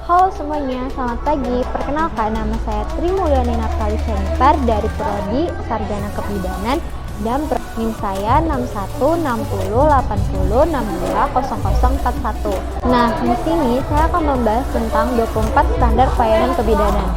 Halo semuanya, selamat pagi. Perkenalkan, nama saya Tri Mulyani Naphtali Jennifer dari Prodi Sarjana Kebidanan dan NIM saya 616080620041. Nah, di sini saya akan membahas tentang 24 standar pelayanan kebidanan.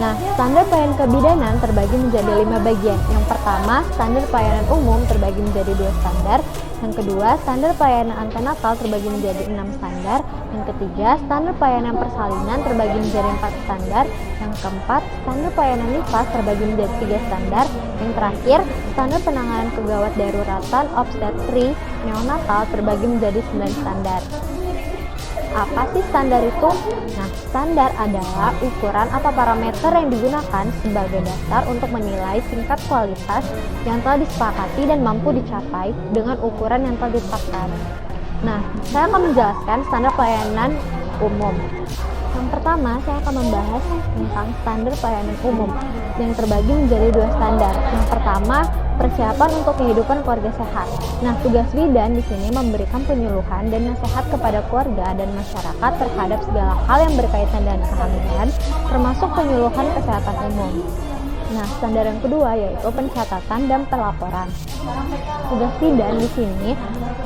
Nah, standar pelayanan kebidanan terbagi menjadi 5 bagian. Yang pertama, standar pelayanan umum terbagi menjadi 2 standar. Yang kedua, standar pelayanan antenatal terbagi menjadi 6 standar. Yang ketiga, standar pelayanan persalinan terbagi menjadi 4 standar. Yang keempat, standar pelayanan nifas terbagi menjadi 3 standar. Yang terakhir, standar penanganan kegawat daruratan obstetri neonatal terbagi menjadi 9 standar. Apa sih standar itu? Nah, standar adalah ukuran atau parameter yang digunakan sebagai dasar untuk menilai tingkat kualitas yang telah disepakati dan mampu dicapai dengan ukuran yang telah ditetapkan. Nah, saya akan menjelaskan standar pelayanan umum. Yang pertama, saya akan membahas tentang standar pelayanan umum yang terbagi menjadi 2 standar. Yang pertama, persiapan untuk kehidupan keluarga sehat. Nah, tugas bidan di sini memberikan penyuluhan dan nasihat kepada keluarga dan masyarakat terhadap segala hal yang berkaitan dengan kehamilan, termasuk penyuluhan kesehatan umum. Nah, standar yang kedua yaitu pencatatan dan pelaporan. Tugas bidan di sini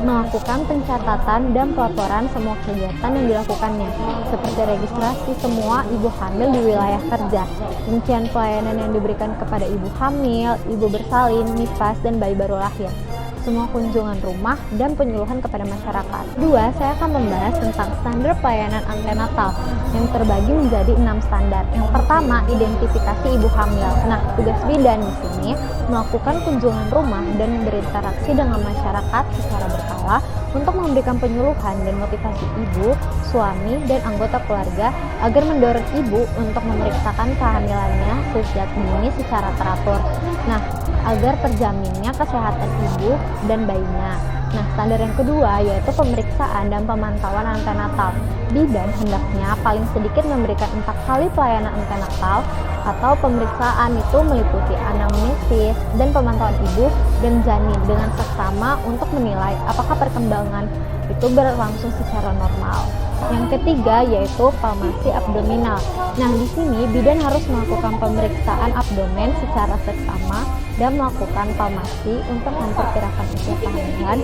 melakukan pencatatan dan pelaporan semua kegiatan yang dilakukannya, seperti registrasi semua ibu hamil di wilayah kerja, rincian pelayanan yang diberikan kepada ibu hamil, ibu bersalin, nifas, dan bayi baru lahir, semua kunjungan rumah, dan penyuluhan kepada masyarakat. Kedua, saya akan membahas tentang standar pelayanan antenatal yang terbagi menjadi 6 standar. Yang pertama, identifikasi ibu hamil. Nah, tugas bidan di sini melakukan kunjungan rumah dan berinteraksi dengan masyarakat secara berkala untuk memberikan penyuluhan dan motivasi ibu, suami, dan anggota keluarga agar mendorong ibu untuk memeriksakan kehamilannya sejak dini secara teratur. Nah, agar terjaminnya kesehatan ibu dan bayinya. Nah, standar yang kedua yaitu pemeriksaan dan pemantauan antenatal. Bidan hendaknya paling sedikit memberikan 4 kali pelayanan antenatal atau pemeriksaan itu meliputi anamnesis dan pemantauan ibu dan janin dengan seksama untuk menilai apakah perkembangan itu berlangsung secara normal. Yang ketiga yaitu palmasi abdominal. Nah, di sini bidan harus melakukan pemeriksaan abdomen secara seksama dan melakukan palmasi untuk memperkirakan usia kehamilan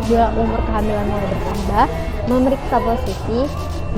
bila umur kehamilan mulai bertambah, memeriksa posisi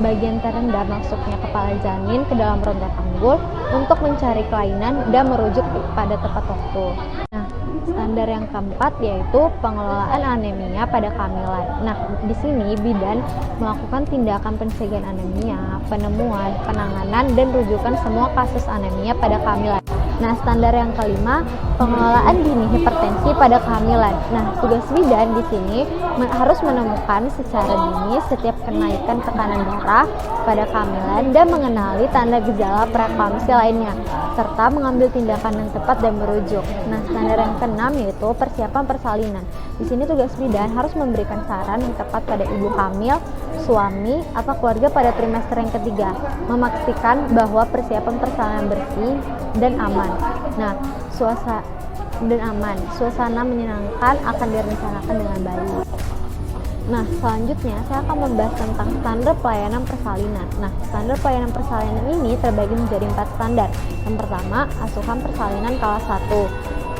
bagian terendah masuknya kepala janin ke dalam rongga panggul untuk mencari kelainan dan merujuk pada tepat waktu. Nah, standar yang keempat yaitu pengelolaan anemia pada kehamilan. Nah, di sini bidan melakukan tindakan pencegahan anemia, penemuan, penanganan, dan rujukan semua kasus anemia pada kehamilan. Nah, standar yang kelima, pengelolaan dini hipertensi pada kehamilan. Nah, tugas bidan di sini harus menemukan secara dini setiap kenaikan tekanan darah pada kehamilan dan mengenali tanda gejala preeklamsi lainnya, serta mengambil tindakan yang tepat dan merujuk. Nah, standar yang keenam yaitu persiapan persalinan. Di sini tugas bidan harus memberikan saran yang tepat pada ibu hamil, suami, atau keluarga pada trimester yang ketiga, memastikan bahwa persiapan persalinan bersih dan aman. Nah, suasana menyenangkan akan direncanakan dengan baik. Nah, selanjutnya saya akan membahas tentang standar pelayanan persalinan. Nah, standar pelayanan persalinan ini terbagi menjadi 4 standar. Yang pertama, asuhan persalinan kelas 1.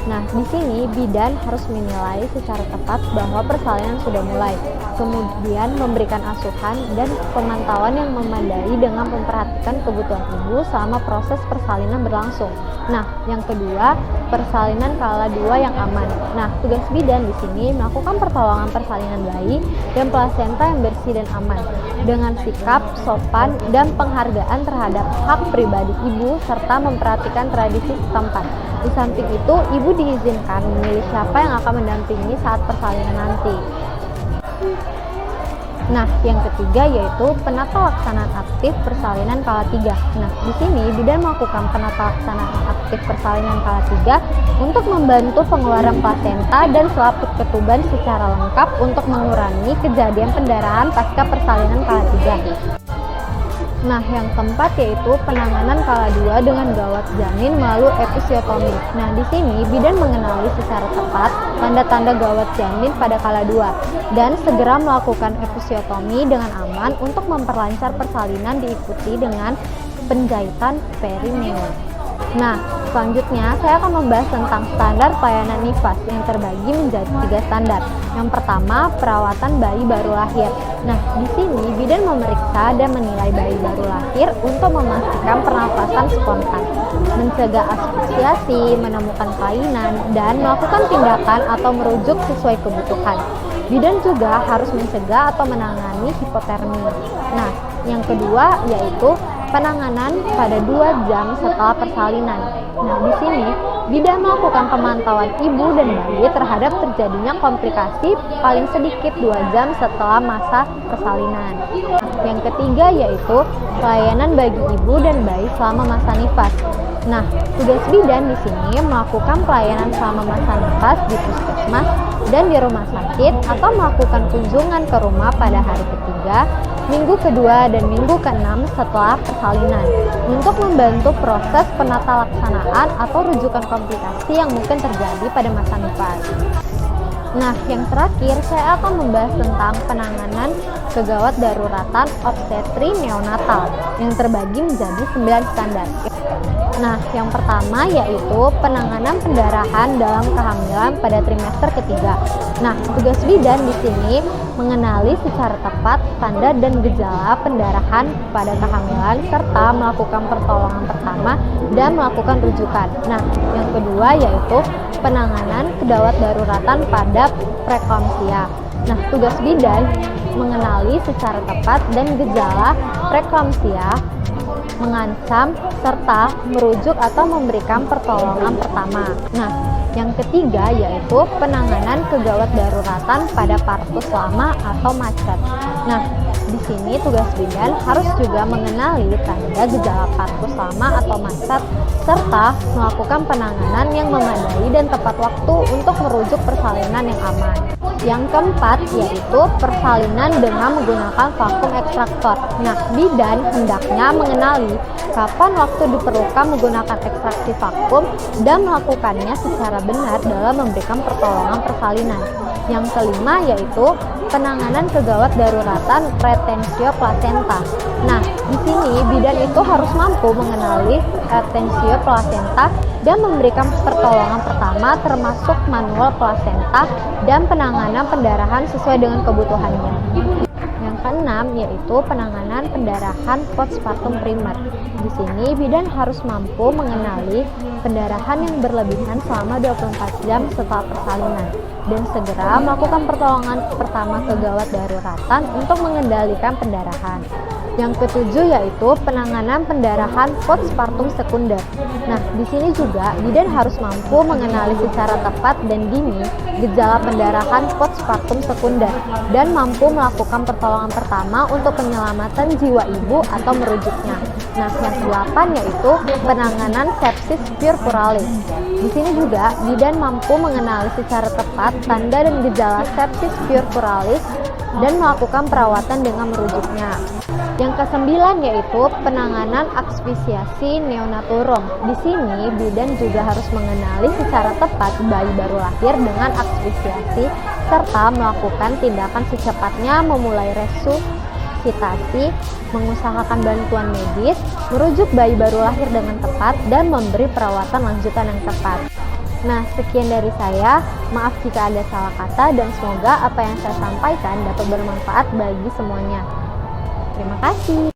Nah, di sini bidan harus menilai secara tepat bahwa persalinan sudah mulai, kemudian memberikan asuhan dan pemantauan yang memadai dengan memperhatikan kebutuhan ibu selama proses persalinan berlangsung. Nah, yang kedua, persalinan kala 2 yang aman. Nah, tugas bidan di sini melakukan pertolongan persalinan bayi dan plasenta yang bersih dan aman dengan sikap sopan dan penghargaan terhadap hak pribadi ibu serta memperhatikan tradisi setempat. Di samping itu, ibu diizinkan memilih siapa yang akan mendampingi saat persalinan nanti. Nah, yang ketiga yaitu penata laksanaan aktif persalinan kala 3. Nah, di sini bidan melakukan penata laksanaan aktif persalinan kala 3 untuk membantu pengeluaran plasenta dan selaput ketuban secara lengkap untuk mengurangi kejadian pendarahan pasca persalinan kala 3. Nah, yang keempat yaitu penanganan kala 2 dengan gawat janin melalui episiotomi. Nah, di sini bidan mengenali secara tepat tanda-tanda gawat janin pada kala 2 dan segera melakukan episiotomi dengan aman untuk memperlancar persalinan, diikuti dengan penjahitan perineum. Nah, selanjutnya saya akan membahas tentang standar pelayanan nifas yang terbagi menjadi 3 standar. Yang pertama, perawatan bayi baru lahir. Nah, di sini bidan memeriksa dan menilai bayi baru lahir untuk memastikan pernafasan spontan, mencegah asfiksiasi, menemukan kelainan, dan melakukan tindakan atau merujuk sesuai kebutuhan. Bidan juga harus mencegah atau menangani hipotermi. Nah, yang kedua yaitu penanganan pada 2 jam setelah persalinan. Nah, di sini bidan melakukan pemantauan ibu dan bayi terhadap terjadinya komplikasi paling sedikit 2 jam setelah masa persalinan. Yang ketiga yaitu pelayanan bagi ibu dan bayi selama masa nifas. Nah, tugas bidan di sini melakukan pelayanan selama masa nifas di puskesmas dan di rumah sakit atau melakukan kunjungan ke rumah pada hari ketiga, minggu kedua, dan minggu ke-6 setelah persalinan untuk membantu proses penata laksanaan atau rujukan komplikasi yang mungkin terjadi pada masa nifas. Nah, yang terakhir saya akan membahas tentang penanganan kegawat daruratan obstetri neonatal yang terbagi menjadi 9 standar. Nah, yang pertama yaitu penanganan pendarahan dalam kehamilan pada trimester ketiga. Nah, tugas bidan di sini mengenali secara tepat tanda dan gejala pendarahan pada kehamilan serta melakukan pertolongan pertama dan melakukan rujukan. Nah, yang kedua yaitu penanganan kedawat daruratan pada preeklamsia. Nah, tugas bidan mengenali secara tepat dan gejala preeklamsia, mengancam, serta merujuk atau memberikan pertolongan pertama. Nah, yang ketiga yaitu penanganan kegawat daruratan pada partus lama atau macet. Nah, di sini tugas bidan harus juga mengenali tanda gejala partus lama atau macet serta melakukan penanganan yang memadai dan tepat waktu untuk merujuk persalinan yang aman. Yang keempat yaitu persalinan dengan menggunakan vakum ekstraktor. Nah, bidan hendaknya mengenali kapan waktu diperlukan menggunakan ekstraksi vakum dan melakukannya secara benar dalam memberikan pertolongan persalinan. Yang kelima yaitu penanganan kegawat daruratan retensio placenta. Nah, di sini bidan itu harus mampu mengenali retensio placenta dan memberikan pertolongan pertama termasuk manual placenta dan penanganan pendarahan sesuai dengan kebutuhannya. Yang keenam yaitu penanganan pendarahan postpartum primer. Di sini bidan harus mampu mengenali pendarahan yang berlebihan selama 24 jam setelah persalinan dan segera melakukan pertolongan pertama kegawat daruratan untuk mengendalikan pendarahan. Yang ketujuh yaitu penanganan pendarahan postpartum sekunder. Nah, di sini juga bidan harus mampu mengenali secara tepat dan dini gejala pendarahan postpartum sekunder dan mampu melakukan pertolongan pertama untuk penyelamatan jiwa ibu atau merujuknya. Nah, yang ke-8 yaitu penanganan sepsis puerperalis. Di sini juga bidan mampu mengenali secara tepat tanda dan gejala sepsis puerperalis dan melakukan perawatan dengan merujuknya. Yang ke-9 yaitu penanganan asfiksiasi neonatorum. Di sini bidan juga harus mengenali secara tepat bayi baru lahir dengan asfiksiasi serta melakukan tindakan secepatnya memulai resusitasi, mengusahakan bantuan medis, merujuk bayi baru lahir dengan tepat dan memberi perawatan lanjutan yang tepat. Nah, sekian dari saya. Maaf jika ada salah kata dan semoga apa yang saya sampaikan dapat bermanfaat bagi semuanya. Terima kasih.